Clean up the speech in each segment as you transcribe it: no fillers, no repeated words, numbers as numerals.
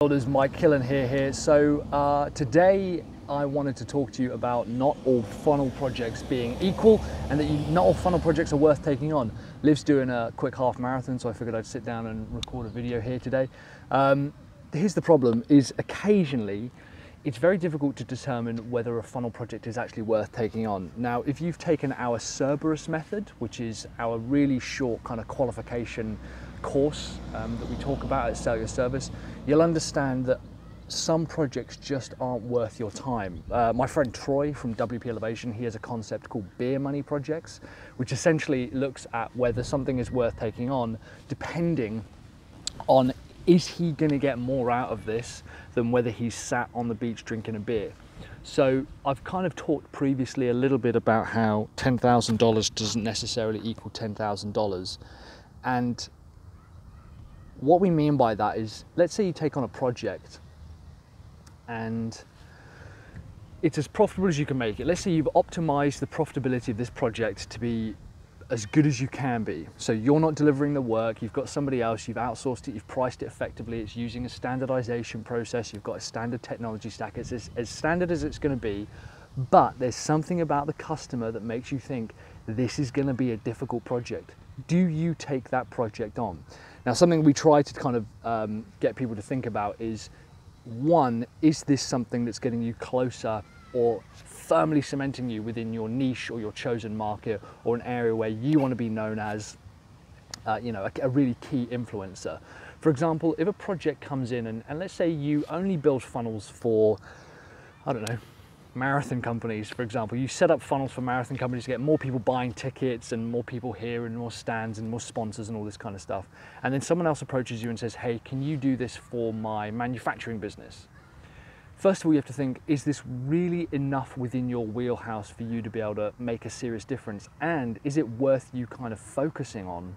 Builders, Mike Killen here. So today I wanted to talk to you about not all funnel projects being equal, and that not all funnel projects are worth taking on. Liv's doing a quick half marathon, so I figured I'd sit down and record a video here today. Here's the problem, is occasionally it's very difficult to determine whether a funnel project is actually worth taking on. Now, if you've taken our Cerberus method, which is our really short kind of qualification course that we talk about at Sell Your Service, you'll understand that some projects just aren't worth your time. My friend Troy from WP Elevation, he has a concept called beer money projects, which essentially looks at whether something is worth taking on depending on, is he going to get more out of this than whether he's sat on the beach drinking a beer. So I've kind of talked previously a little bit about how $10,000 doesn't necessarily equal $10,000. And what we mean by that is, let's say you take on a project and it's as profitable as you can make it. Let's say you've optimized the profitability of this project to be as good as you can be. So you're not delivering the work, you've got somebody else, you've outsourced it, you've priced it effectively, it's using a standardization process, you've got a standard technology stack, it's as standard as it's going to be, but there's something about the customer that makes you think this is going to be a difficult project. Do you take that project on? Now, something we try to kind of get people to think about is, one, is this something that's getting you closer or firmly cementing you within your niche or your chosen market, or an area where you want to be known as a really key influencer. For example, if a project comes in and let's say you only build funnels for, I don't know, marathon companies, for example. You set up funnels for marathon companies to get more people buying tickets and more people here and more stands and more sponsors and all this kind of stuff. And then someone else approaches you and says, hey, can you do this for my manufacturing business? First of all, you have to think, is this really enough within your wheelhouse for you to be able to make a serious difference? And is it worth you kind of focusing on,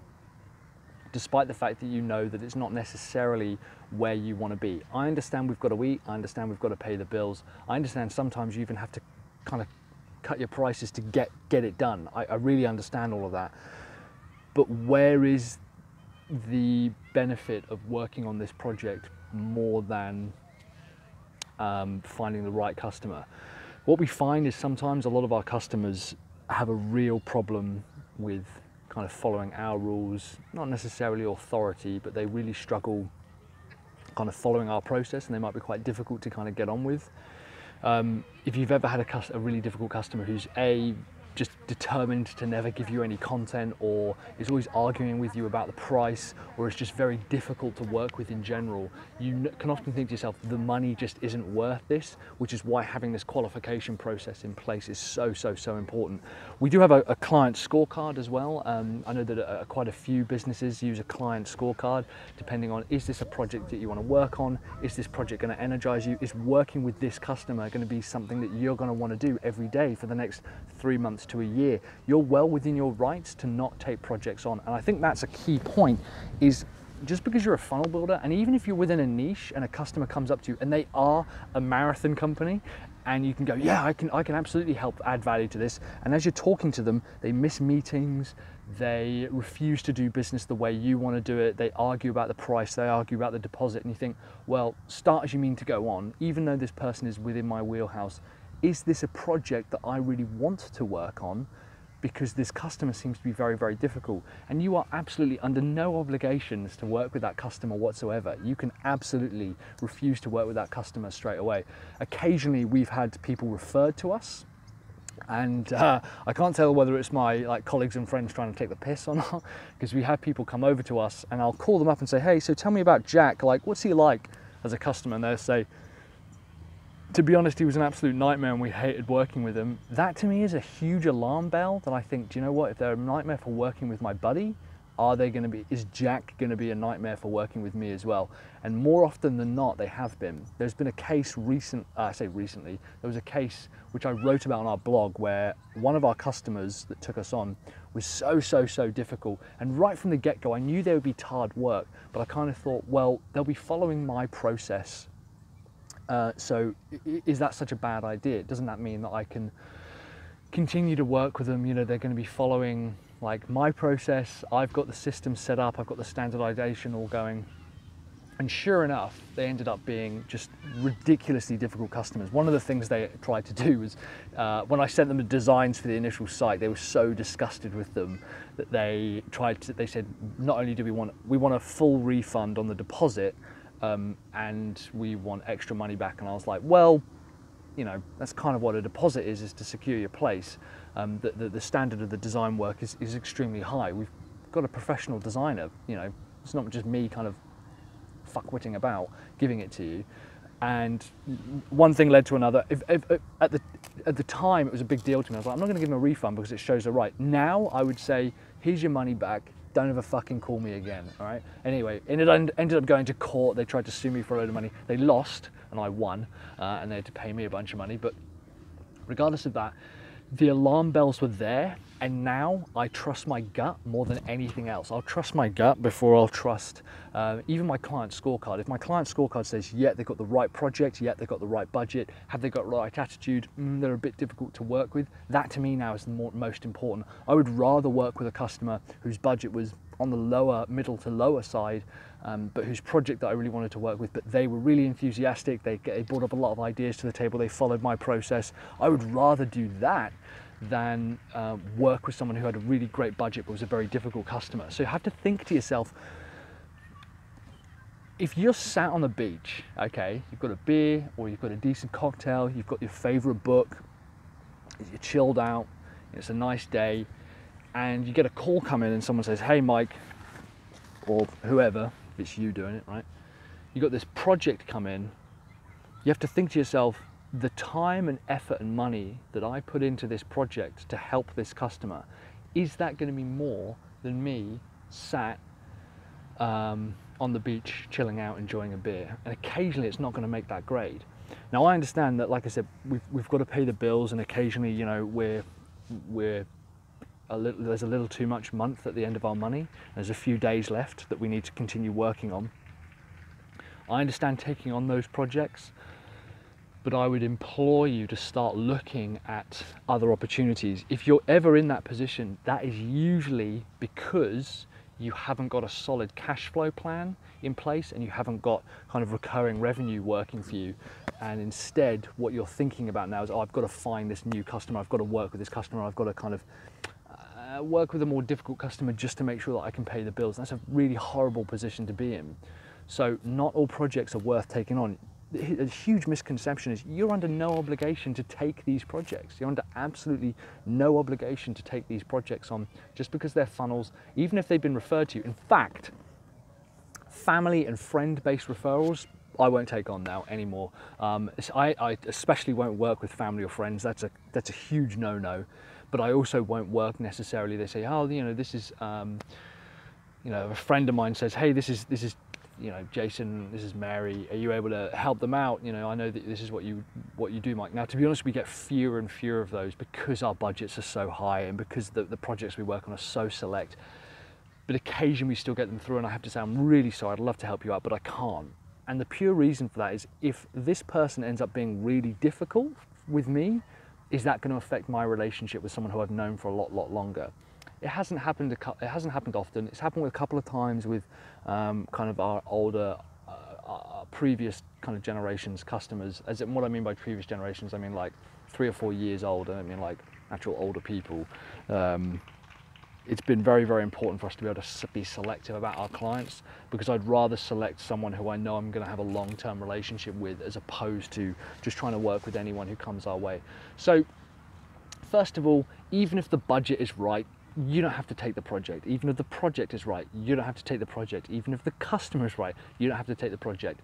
despite the fact that you know that it's not necessarily where you want to be? I understand we've got to eat, I understand we've got to pay the bills, I understand sometimes you even have to kind of cut your prices to get it done. I really understand all of that. But where is the benefit of working on this project more than finding the right customer? What we find is sometimes a lot of our customers have a real problem with kind of following our rules, not necessarily authority, but they really struggle kind of following our process, and they might be quite difficult to kind of get on with. If you've ever had a really difficult customer who's just determined to never give you any content, or is always arguing with you about the price, or is just very difficult to work with in general, you can often think to yourself, the money just isn't worth this, which is why having this qualification process in place is so important. We do have a client scorecard as well. I know that quite a few businesses use a client scorecard, depending on, is this a project that you want to work on? Is this project going to energize you? Is working with this customer going to be something that you're going to want to do every day for the next 3 months to a year? You're well within your rights to not take projects on. And I think that's a key point, is just because you're a funnel builder, and even if you're within a niche and a customer comes up to you and they are a marathon company, and you can go, yeah, I can absolutely help add value to this. And as you're talking to them, they miss meetings, they refuse to do business the way you want to do it, they argue about the price, they argue about the deposit, and you think, well, start as you mean to go on, even though this person is within my wheelhouse. Is this a project that I really want to work on? Because this customer seems to be very difficult, and you are absolutely under no obligations to work with that customer whatsoever. You can absolutely refuse to work with that customer straight away. Occasionally we've had people referred to us, and I can't tell whether it's my colleagues and friends trying to take the piss or not, because we have people come over to us and I'll call them up and say, hey, so tell me about Jack, what's he like as a customer? And they'll say, to be honest, he was an absolute nightmare and we hated working with him. That to me is a huge alarm bell, that I think, do you know what, if they're a nightmare for working with my buddy, is Jack going to be a nightmare for working with me as well? And more often than not, they have been. There's been a case recently, there was a case which I wrote about on our blog, where one of our customers that took us on was so difficult. And right from the get-go, I knew there would be hard work, but I kind of thought, well, they'll be following my process. So is that such a bad idea? Doesn't that mean that I can continue to work with them? You know, they're going to be following my process. I've got the system set up, I've got the standardization all going. And sure enough, they ended up being just ridiculously difficult customers. One of the things they tried to do was, when I sent them the designs for the initial site, they were so disgusted with them that they said, not only do we want a full refund on the deposit, and we want extra money back. And I was like, well, you know, that's kind of what a deposit is to secure your place. The standard of the design work is extremely high. We've got a professional designer, you know, it's not just me kind of fuckwitting about giving it to you. And one thing led to another. At the time, it was a big deal to me. I was like, I'm not going to give them a refund because it shows they're right. Now I would say, here's your money back. Don't ever fucking call me again. All right. Anyway, it ended up going to court. They tried to sue me for a load of money. They lost, and I won, and they had to pay me a bunch of money. But regardless of that, the alarm bells were there, and now I trust my gut more than anything else. I'll trust my gut before I'll trust even my client scorecard. If my client scorecard says, yeah, they've got the right project, yeah, they've got the right budget, have they got the right attitude, they're a bit difficult to work with, that to me now is the most important. I would rather work with a customer whose budget was on the middle to lower side, but whose project that I really wanted to work with, but they were really enthusiastic, they brought up a lot of ideas to the table, they followed my process. I would rather do that than work with someone who had a really great budget but was a very difficult customer. So you have to think to yourself, if you're sat on the beach, okay, you've got a beer or you've got a decent cocktail, you've got your favorite book, you're chilled out, it's a nice day, and you get a call come in and someone says, hey Mike, or whoever, if it's you doing it, right? You got this project come in, you have to think to yourself, the time and effort and money that I put into this project to help this customer, is that going to be more than me sat on the beach chilling out enjoying a beer? And occasionally it's not going to make that grade. Now I understand that, like I said, we've got to pay the bills, and occasionally, you know, there's a little too much month at the end of our money. There's a few days left that we need to continue working on. I understand taking on those projects, but I would implore you to start looking at other opportunities. If you're ever in that position, that is usually because you haven't got a solid cash flow plan in place and you haven't got kind of recurring revenue working for you. And instead, what you're thinking about now is, oh, I've got to find this new customer, I've got to work with this customer, I've got to kind of work with a more difficult customer just to make sure that I can pay the bills. That's a really horrible position to be in. So not all projects are worth taking on. A huge misconception is you're under no obligation to take these projects. You're under absolutely no obligation to take these projects on just because they're funnels, even if they've been referred to you. In fact, family and friend-based referrals, I won't take on now anymore. I especially won't work with family or friends. That's a huge no-no. But I also won't work necessarily. They say, oh, you know, this is, you know, a friend of mine says, hey, this is, you know, Jason, this is Mary, are you able to help them out? You know, I know that this is what you do, Mike. Now, to be honest, we get fewer and fewer of those because our budgets are so high and because the projects we work on are so select. But occasionally we still get them through, and I have to say, I'm really sorry, I'd love to help you out, but I can't. And the pure reason for that is, if this person ends up being really difficult with me, is that going to affect my relationship with someone who I've known for a lot longer? It hasn't happened often. It's happened with a couple of times with kind of our older, previous kind of generations customers. As in, what I mean by previous generations, I mean like 3 or 4 years older. I mean like actual older people. It's been very, very important for us to be able to be selective about our clients, because I'd rather select someone who I know I'm going to have a long-term relationship with, as opposed to just trying to work with anyone who comes our way. So first of all, even if the budget is right, you don't have to take the project. Even if the project is right, you don't have to take the project. Even if the customer is right, you don't have to take the project.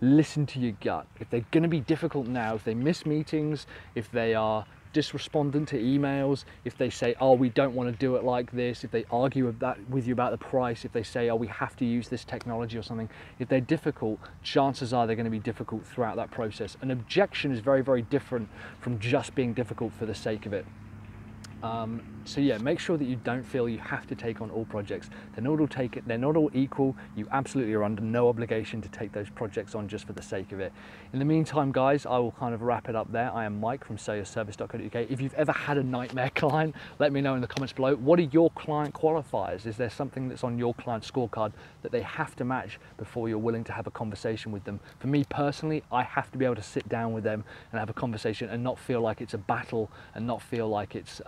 Listen to your gut. If they're going to be difficult now, if they miss meetings, if they are disrespondent to emails, if they say, oh, we don't want to do it like this, if they argue with you about the price, if they say, oh, we have to use this technology or something, if they're difficult, chances are they're going to be difficult throughout that process. An objection is very, very different from just being difficult for the sake of it. So yeah, make sure that you don't feel you have to take on all projects. They're not all equal. You absolutely are under no obligation to take those projects on just for the sake of it. In the meantime, guys, I will kind of wrap it up there. I am Mike from sellyourservice.co.uk. If you've ever had a nightmare client, let me know in the comments below. What are your client qualifiers? Is there something that's on your client scorecard that they have to match before you're willing to have a conversation with them? For me personally, I have to be able to sit down with them and have a conversation and not feel like it's a battle and not feel like it's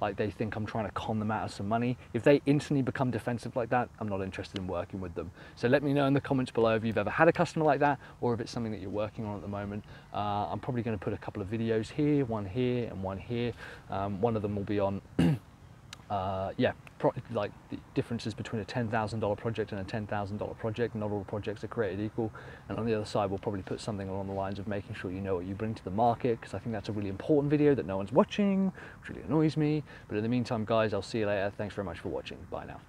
like they think I'm trying to con them out of some money. If they instantly become defensive like that, I'm not interested in working with them. So let me know in the comments below if you've ever had a customer like that or if it's something that you're working on at the moment. I'm probably going to put a couple of videos here, one here and one here. One of them will be on like the differences between a $10,000 project and a $10,000 project. Not all projects are created equal. And on the other side, we'll probably put something along the lines of making sure you know what you bring to the market, because I think that's a really important video that no one's watching, which really annoys me. But in the meantime, guys, I'll see you later. Thanks very much for watching. Bye now.